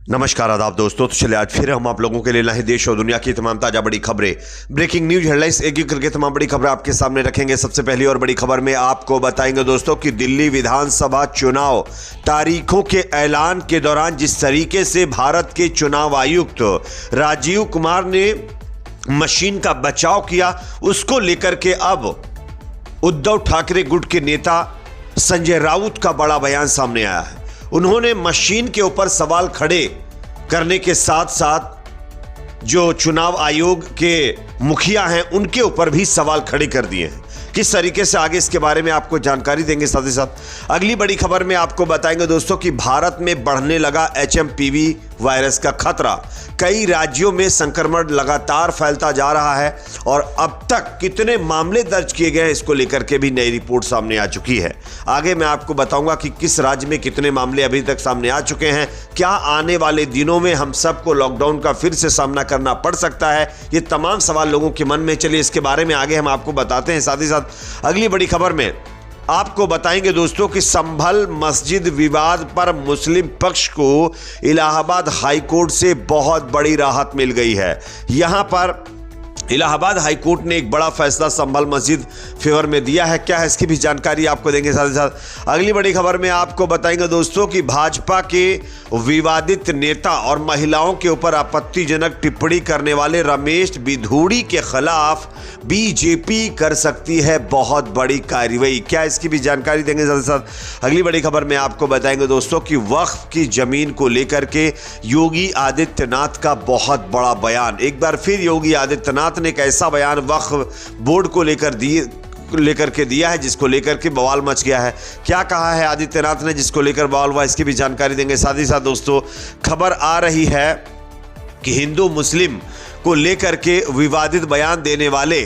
नमस्कार आदाब दोस्तों। तो चलिए आज फिर हम आप लोगों के लिए लाए देश और दुनिया की तमाम ताजा बड़ी खबरें, ब्रेकिंग न्यूज हेडलाइंस एक एक करके तमाम बड़ी खबरें आपके सामने रखेंगे। सबसे पहली और बड़ी खबर में आपको बताएंगे दोस्तों कि दिल्ली विधानसभा चुनाव तारीखों के ऐलान के दौरान जिस तरीके से भारत के चुनाव आयुक्त राजीव कुमार ने मशीन का बचाव किया, उसको लेकर के अब उद्धव ठाकरे गुट के नेता संजय राउत का बड़ा बयान सामने आया है। उन्होंने मशीन के ऊपर सवाल खड़े करने के साथ साथ जो चुनाव आयोग के मुखिया हैं उनके ऊपर भी सवाल खड़े कर दिए हैं। किस तरीके से आगे इसके बारे में आपको जानकारी देंगे। साथ ही साथ अगली बड़ी खबर में आपको बताएंगे दोस्तों कि भारत में बढ़ने लगा HMPV वायरस का खतरा। कई राज्यों में संक्रमण लगातार फैलता जा रहा है और अब तक कितने मामले दर्ज किए गए हैं इसको लेकर के भी नई रिपोर्ट सामने आ चुकी है। आगे मैं आपको बताऊंगा कि किस राज्य में कितने मामले अभी तक सामने आ चुके हैं। क्या आने वाले दिनों में हम सबको लॉकडाउन का फिर से सामना करना पड़ सकता है? ये तमाम सवाल लोगों के मन में। चलिए इसके बारे में आगे हम आपको बताते हैं। साथ ही साथ अगली बड़ी खबर में आपको बताएंगे दोस्तों कि संभल मस्जिद विवाद पर मुस्लिम पक्ष को इलाहाबाद हाईकोर्ट से बहुत बड़ी राहत मिल गई है। यहां पर इलाहाबाद हाईकोर्ट ने एक बड़ा फैसला संभल मस्जिद फेवर में दिया है। क्या है इसकी भी जानकारी आपको देंगे। साथ ही साथ अगली बड़ी खबर में आपको बताएंगे दोस्तों कि भाजपा के विवादित नेता और महिलाओं के ऊपर आपत्तिजनक टिप्पणी करने वाले रमेश बिधूड़ी के खिलाफ बीजेपी कर सकती है बहुत बड़ी कार्रवाई। क्या इसकी भी जानकारी देंगे। साथ ही साथ अगली बड़ी खबर में आपको बताएंगे दोस्तों कि वक्फ की जमीन को लेकर के योगी आदित्यनाथ का बहुत बड़ा बयान। एक बार फिर योगी आदित्यनाथ ने एक ऐसा बयान वक्फ बोर्ड को लेकर के दिया है जिसको लेकर के बवाल मच गया है। क्या कहा है आदित्यनाथ ने जिसको लेकर बवाल हुआ, इसकी भी जानकारी देंगे। साथ ही साथ दोस्तों खबर आ रही है कि हिंदू मुस्लिम को लेकर के विवादित बयान देने वाले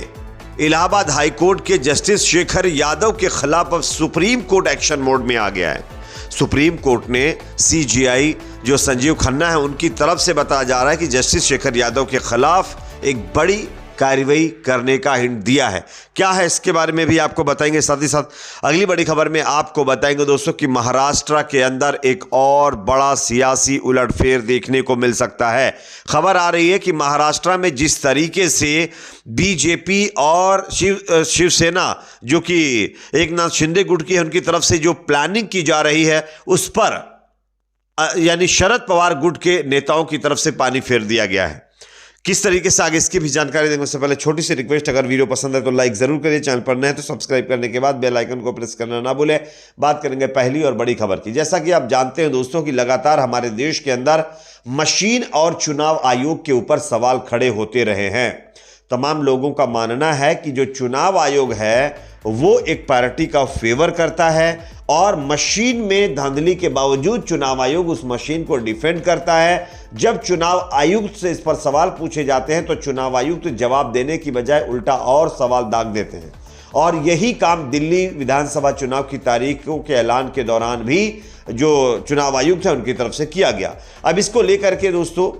इलाहाबाद हाईकोर्ट के जस्टिस शेखर यादव के खिलाफ अब सुप्रीम कोर्ट एक्शन मोड में आ गया है। सुप्रीम कोर्ट ने CJI जो संजीव खन्ना है उनकी तरफ से बताया जा रहा है कि जस्टिस शेखर यादव के खिलाफ एक बड़ी कार्रवाई करने का हिंट दिया है। क्या है इसके बारे में भी आपको बताएंगे। साथ ही साथ अगली बड़ी खबर में आपको बताएंगे दोस्तों कि महाराष्ट्र के अंदर एक और बड़ा सियासी उलटफेर देखने को मिल सकता है। खबर आ रही है कि महाराष्ट्र में जिस तरीके से बीजेपी और शिवसेना जो कि एकनाथ शिंदे गुट की है उनकी तरफ से जो प्लानिंग की जा रही है उस पर यानी शरद पवार गुट के नेताओं की तरफ से पानी फेर दिया गया है। किस तरीके से आगे इसकी भी जानकारी देंगे। उससे पहले छोटी सी रिक्वेस्ट, अगर वीडियो पसंद है तो लाइक जरूर करिए, चैनल पर नए हैं तो सब्सक्राइब करने के बाद बेल आइकन को प्रेस करना ना भूलें। बात करेंगे पहली और बड़ी खबर की। जैसा कि आप जानते हैं दोस्तों कि लगातार हमारे देश के अंदर मशीन और चुनाव आयोग के ऊपर सवाल खड़े होते रहे हैं। तमाम लोगों का मानना है कि जो चुनाव आयोग है वो एक पार्टी का फेवर करता है और मशीन में धांधली के बावजूद चुनाव आयोग उस मशीन को डिफेंड करता है। जब चुनाव आयुक्त से इस पर सवाल पूछे जाते हैं तो चुनाव आयुक्त जवाब देने की बजाय उल्टा और सवाल दाग देते हैं। और यही काम दिल्ली विधानसभा चुनाव की तारीखों के ऐलान के दौरान भी जो चुनाव आयुक्त है उनकी तरफ से किया गया। अब इसको लेकर के दोस्तों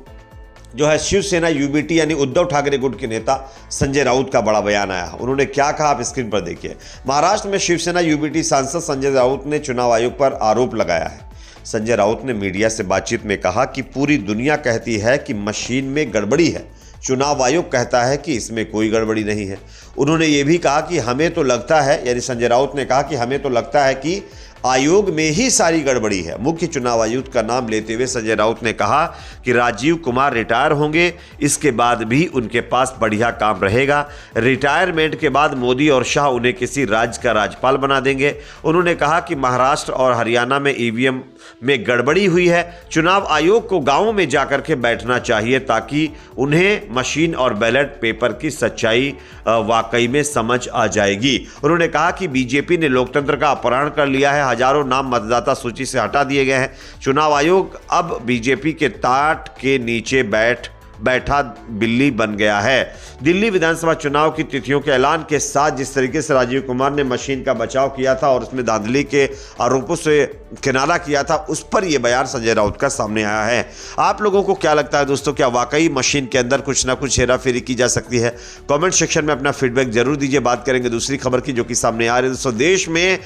जो है शिवसेना UBT यानी उद्धव ठाकरे गुट के नेता संजय राउत का बड़ा बयान आया। उन्होंने क्या कहा आप स्क्रीन पर देखिए। महाराष्ट्र में शिवसेना UBT सांसद संजय राउत ने चुनाव आयोग पर आरोप लगाया है। संजय राउत ने मीडिया से बातचीत में कहा कि पूरी दुनिया कहती है कि मशीन में गड़बड़ी है, चुनाव आयोग कहता है कि इसमें कोई गड़बड़ी नहीं है। उन्होंने ये भी कहा कि हमें तो लगता है, यानी संजय राउत ने कहा कि हमें तो लगता है कि आयोग में ही सारी गड़बड़ी है। मुख्य चुनाव आयुक्त का नाम लेते हुए संजय राउत ने कहा कि राजीव कुमार रिटायर होंगे, इसके बाद भी उनके पास बढ़िया काम रहेगा। रिटायरमेंट के बाद मोदी और शाह उन्हें किसी राज्य का राज्यपाल बना देंगे। उन्होंने कहा कि महाराष्ट्र और हरियाणा में EVM में गड़बड़ी हुई है। चुनाव आयोग को गांवों में जाकर के बैठना चाहिए ताकि उन्हें मशीन और बैलेट पेपर की सच्चाई वाकई में समझ आ जाएगी। उन्होंने कहा कि बीजेपी ने लोकतंत्र का अपहरण कर लिया है, हजारों नाम मतदाता सूची से हटा दिए गए हैं। चुनाव आयोग अब बीजेपी के ताट के नीचे बैठ बैठा बिल्ली बन गया है। दिल्ली विधानसभा चुनाव की तिथियों के ऐलान के साथ जिस तरीके से राजीव कुमार ने मशीन का बचाव किया था और उसमें धांधली के आरोपों से किनारा किया था, उस पर यह बयान संजय राउत का सामने आया है। आप लोगों को क्या लगता है दोस्तों, क्या वाकई मशीन के अंदर कुछ ना कुछ हेराफेरी की जा सकती है? कमेंट सेक्शन में अपना फीडबैक जरूर दीजिए। बात करेंगे दूसरी खबर की जो कि सामने आ रही है दोस्तों। देश में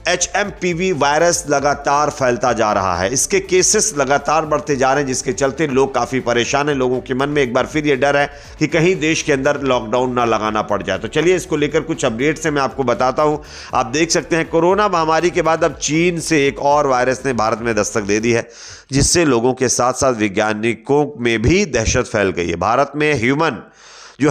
HMPV वायरस लगातार फैलता जा रहा है, इसके केसेस लगातार बढ़ते जा रहे हैं, जिसके चलते लोग काफी परेशान हैं। लोगों के मन में एक बार फिर यह डर है कि कहीं देश के अंदर लॉकडाउन ना लगाना पड़ जाए। तो चलिए इसको लेकर कुछ अपडेट्स मैं आपको बताता हूं। आप देख सकते हैं कोरोना महामारी के बाद अब चीन से एक और वायरस ने भारत में दस्तक दे दी है, जिससे लोगों के साथ साथ वैज्ञानिकों में भी दहशत फैल गई है। भारत में ह्यूमन जो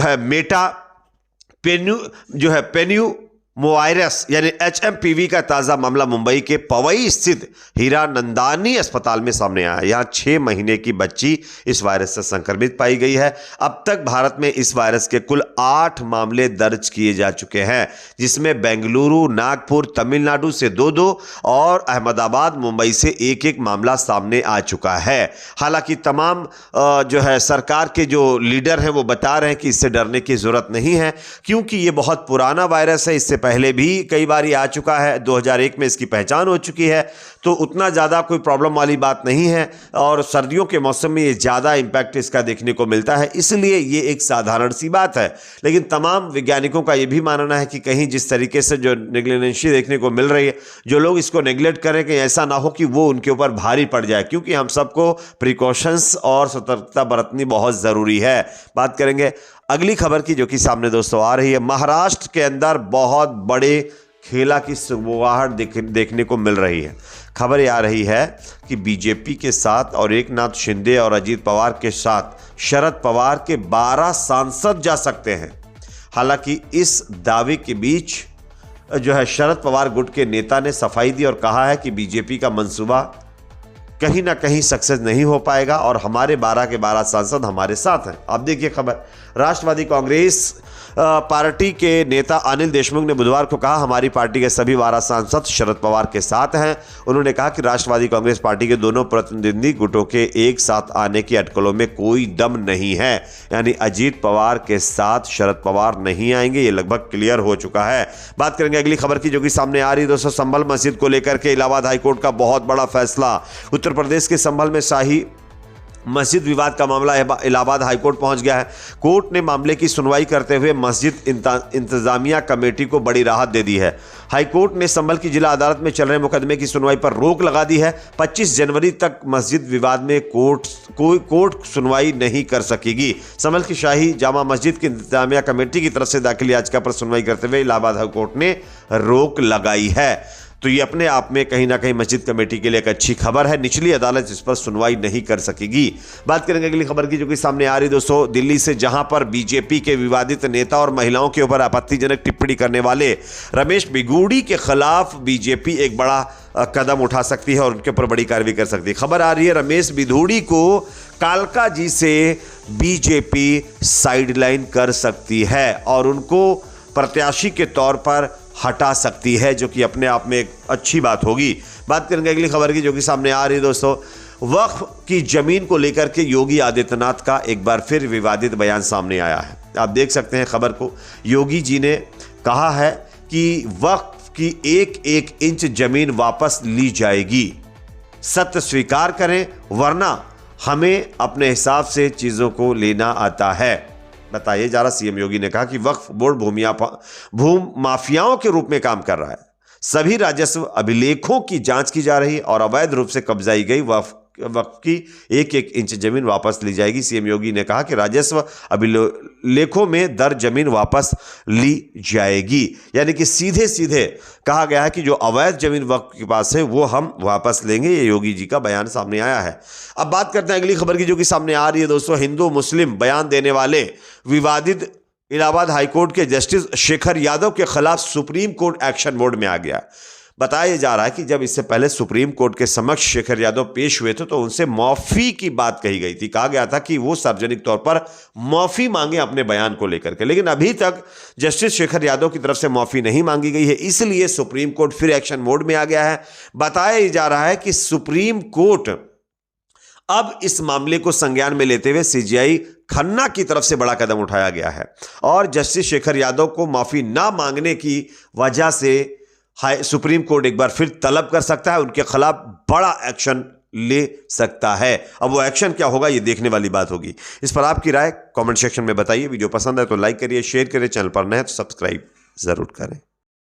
है पेन्यू मोवायरस यानी HMPV का ताजा मामला मुंबई के पवई स्थित हीरानंदानी अस्पताल में सामने आया। यहां 6 महीने की बच्ची इस वायरस से संक्रमित पाई गई है। अब तक भारत में इस वायरस के कुल 8 मामले दर्ज किए जा चुके हैं, जिसमें बेंगलुरु, नागपुर, तमिलनाडु से 2-2 और अहमदाबाद, मुंबई से 1-1 मामला सामने आ चुका है। हालांकि तमाम जो है सरकार के जो लीडर हैं वो बता रहे हैं कि इससे डरने की जरूरत नहीं है, क्योंकि ये बहुत पुराना वायरस है, इससे पहले भी कई बार आ चुका है। 2001 में इसकी पहचान हो चुकी है, तो उतना ज़्यादा कोई प्रॉब्लम वाली बात नहीं है। और सर्दियों के मौसम में ये ज़्यादा इम्पैक्ट इसका देखने को मिलता है, इसलिए ये एक साधारण सी बात है। लेकिन तमाम वैज्ञानिकों का ये भी मानना है कि कहीं जिस तरीके से जो नेग्लिजेंसी देखने को मिल रही है, जो लोग इसको नेग्लेक्ट करें, कि ऐसा ना हो कि वो उनके ऊपर भारी पड़ जाए, क्योंकि हम सबको प्रिकॉशंस और सतर्कता बरतनी बहुत ज़रूरी है। बात करेंगे अगली खबर की जो कि सामने दोस्तों आ रही है। महाराष्ट्र के अंदर बहुत बड़े खेला की सुगबुगाहट देखने को मिल रही है। खबर ये आ रही है कि बीजेपी के साथ और एकनाथ शिंदे और अजीत पवार के साथ शरद पवार के 12 सांसद जा सकते हैं। हालांकि इस दावे के बीच जो है शरद पवार गुट के नेता ने सफाई दी और कहा है कि बीजेपी का मंसूबा कहीं ना कहीं सक्सेस नहीं हो पाएगा और हमारे 12 के 12 सांसद हमारे साथ हैं। अब देखिए खबर, राष्ट्रवादी कांग्रेस पार्टी के नेता अनिल देशमुख ने बुधवार को कहा, हमारी पार्टी के सभी 12 सांसद शरद पवार के साथ हैं। उन्होंने कहा कि राष्ट्रवादी कांग्रेस पार्टी के दोनों प्रतिनिधि गुटों के एक साथ आने की अटकलों में कोई दम नहीं है, यानी अजीत पवार के साथ शरद पवार नहीं आएंगे, ये लगभग क्लियर हो चुका है। बात करेंगे अगली खबर की जो कि सामने आ रही है दोस्तों। संभल मस्जिद को लेकर के इलाहाबाद हाईकोर्ट का बहुत बड़ा फैसला। उत्तर प्रदेश के संभल में शाही मस्जिद विवाद का मामला इलाहाबाद हाईकोर्ट पहुंच गया है। कोर्ट ने मामले की सुनवाई करते हुए मस्जिद इंतजामिया कमेटी को बड़ी राहत दे दी है। हाईकोर्ट ने संभल की जिला अदालत में चल रहे मुकदमे की सुनवाई पर रोक लगा दी है। 25 जनवरी तक मस्जिद विवाद में कोर्ट सुनवाई नहीं कर सकेगी। संभल की शाही जामा मस्जिद की इंतजामिया कमेटी की तरफ से दाखिल याचिका पर सुनवाई करते हुए इलाहाबाद हाईकोर्ट ने रोक लगाई है। तो ये अपने आप में कहीं ना कहीं मस्जिद कमेटी के लिए एक अच्छी खबर है। निचली अदालत इस पर सुनवाई नहीं कर सकेगी। बात करेंगे अगली खबर की जो कि सामने आ रही दोस्तों। दिल्ली से जहां पर बीजेपी के विवादित नेता और महिलाओं के ऊपर आपत्तिजनक टिप्पणी करने वाले रमेश बिगूड़ी के खिलाफ बीजेपी एक बड़ा कदम उठा सकती है और उनके ऊपर बड़ी कार्रवाई कर सकती है। खबर आ रही है रमेश बिधूड़ी को कालका जी से बीजेपी साइडलाइन कर सकती है और उनको प्रत्याशी के तौर पर हटा सकती है, जो कि अपने आप में एक अच्छी बात होगी। बात करेंगे अगली खबर की जो कि सामने आ रही है दोस्तों। वक्फ की जमीन को लेकर के योगी आदित्यनाथ का एक बार फिर विवादित बयान सामने आया है। आप देख सकते हैं खबर को। योगी जी ने कहा है कि वक्फ की एक इंच जमीन वापस ली जाएगी, सत्य स्वीकार करें वरना हमें अपने हिसाब से चीज़ों को लेना आता है। बताइए जा रहा, सीएम योगी ने कहा कि वक्फ बोर्ड भूमि माफियाओं के रूप में काम कर रहा है। सभी राजस्व अभिलेखों की जांच की जा रही है और अवैध रूप से कब्जाई गई वक्फ की एक इंच जमीन वापस ली जाएगी। सीएम योगी ने कहा कि राजस्व अभिलेखों में दर्ज जमीन वापस ली जाएगी, यानी कि सीधे सीधे कहा गया है कि जो अवैध जमीन वक्फ के पास है वो हम वापस लेंगे। ये योगी जी का बयान सामने आया है। अब बात करते हैं अगली खबर की जो कि सामने आ रही है दोस्तों। हिंदू मुस्लिम बयान देने वाले विवादित इलाहाबाद हाईकोर्ट के जस्टिस शेखर यादव के खिलाफ सुप्रीम कोर्ट एक्शन मोड में आ गया। बताया जा रहा है कि जब इससे पहले सुप्रीम कोर्ट के समक्ष शेखर यादव पेश हुए थे तो उनसे माफी की बात कही गई थी। कहा गया था कि वो सार्वजनिक तौर पर माफी मांगे अपने बयान को लेकर के, लेकिन अभी तक जस्टिस शेखर यादव की तरफ से माफी नहीं मांगी गई है, इसलिए सुप्रीम कोर्ट फिर एक्शन मोड में आ गया है। बताया जा रहा है कि सुप्रीम कोर्ट अब इस मामले को संज्ञान में लेते हुए सीजीआई खन्ना की तरफ से बड़ा कदम उठाया गया है और जस्टिस शेखर यादव को माफी ना मांगने की वजह से सुप्रीम कोर्ट एक बार फिर तलब कर सकता है, उनके खिलाफ बड़ा एक्शन ले सकता है। अब वो एक्शन क्या होगा ये देखने वाली बात होगी। इस पर आपकी राय कमेंट सेक्शन में बताइए। वीडियो पसंद है तो लाइक करिए, शेयर करिए, चैनल पर नए हैं तो सब्सक्राइब जरूर करें।